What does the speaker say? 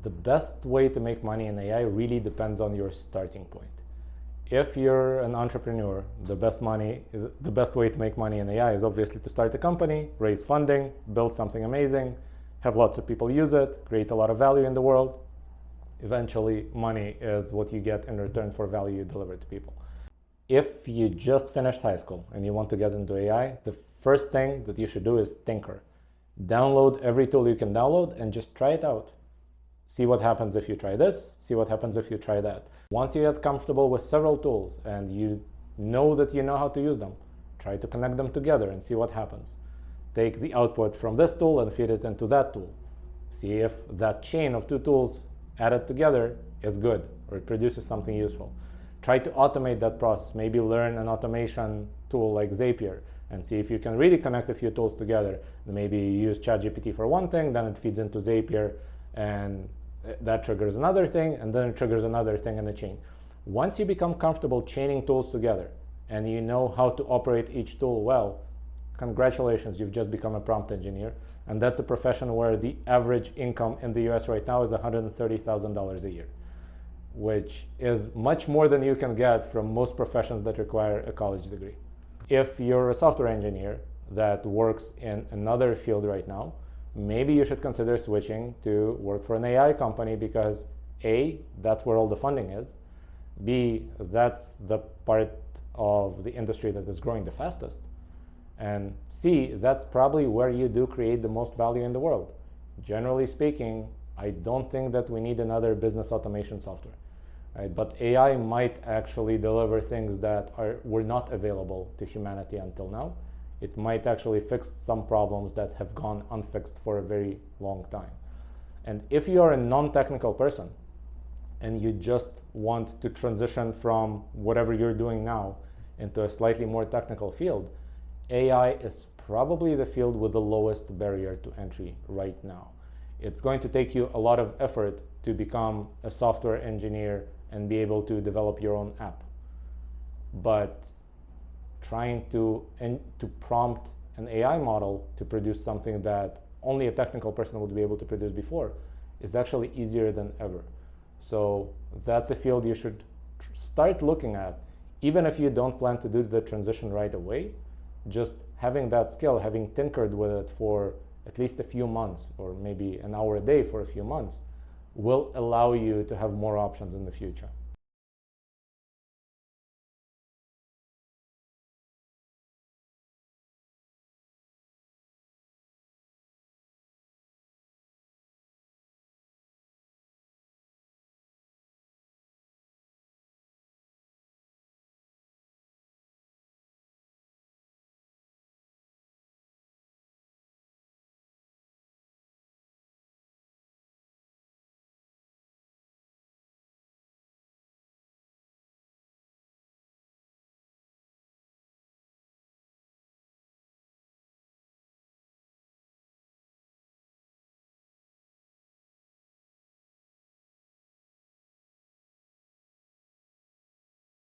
The best way to make money in AI really depends on your starting point. If you're an entrepreneur, the best way to make money in AI is obviously to start a company, raise funding, build something amazing, have lots of people use it, create a lot of value in the world. Eventually, money is what you get in return for value you deliver to people. If you just finished high school and you want to get into AI, the first thing that you should do is tinker. Download every tool you can download and just try it out. See what happens if you try this, see what happens if you try that. Once you get comfortable with several tools and you know that you know how to use them, try to connect them together and see what happens. Take the output from this tool and feed it into that tool. See if that chain of two tools added together is good or it produces something useful. Try to automate that process. Maybe learn an automation tool like Zapier and see if you can really connect a few tools together. Maybe you use ChatGPT for one thing, then it feeds into Zapier, and that triggers another thing, and then it triggers another thing in the chain. Once you become comfortable chaining tools together and you know how to operate each tool well, congratulations, you've just become a prompt engineer. And that's a profession where the average income in the US right now is $130,000 a year, which is much more than you can get from most professions that require a college degree. If you're a software engineer that works in another field right now, maybe you should consider switching to work for an AI company because A, that's where all the funding is. B, that's the part of the industry that is growing the fastest. And C, that's probably where you do create the most value in the world. Generally speaking, I don't think that we need another business automation software. Right? But AI might actually deliver things that were not available to humanity until now. It might actually fix some problems that have gone unfixed for a very long time. And if you are a non-technical person and you just want to transition from whatever you're doing now into a slightly more technical field, AI is probably the field with the lowest barrier to entry right now. It's going to take you a lot of effort to become a software engineer and be able to develop your own app. But trying to prompt an AI model to produce something that only a technical person would be able to produce before is actually easier than ever. So that's a field you should start looking at, even if you don't plan to do the transition right away. Just having that skill, having tinkered with it for at least a few months, or maybe an hour a day for a few months, will allow you to have more options in the future.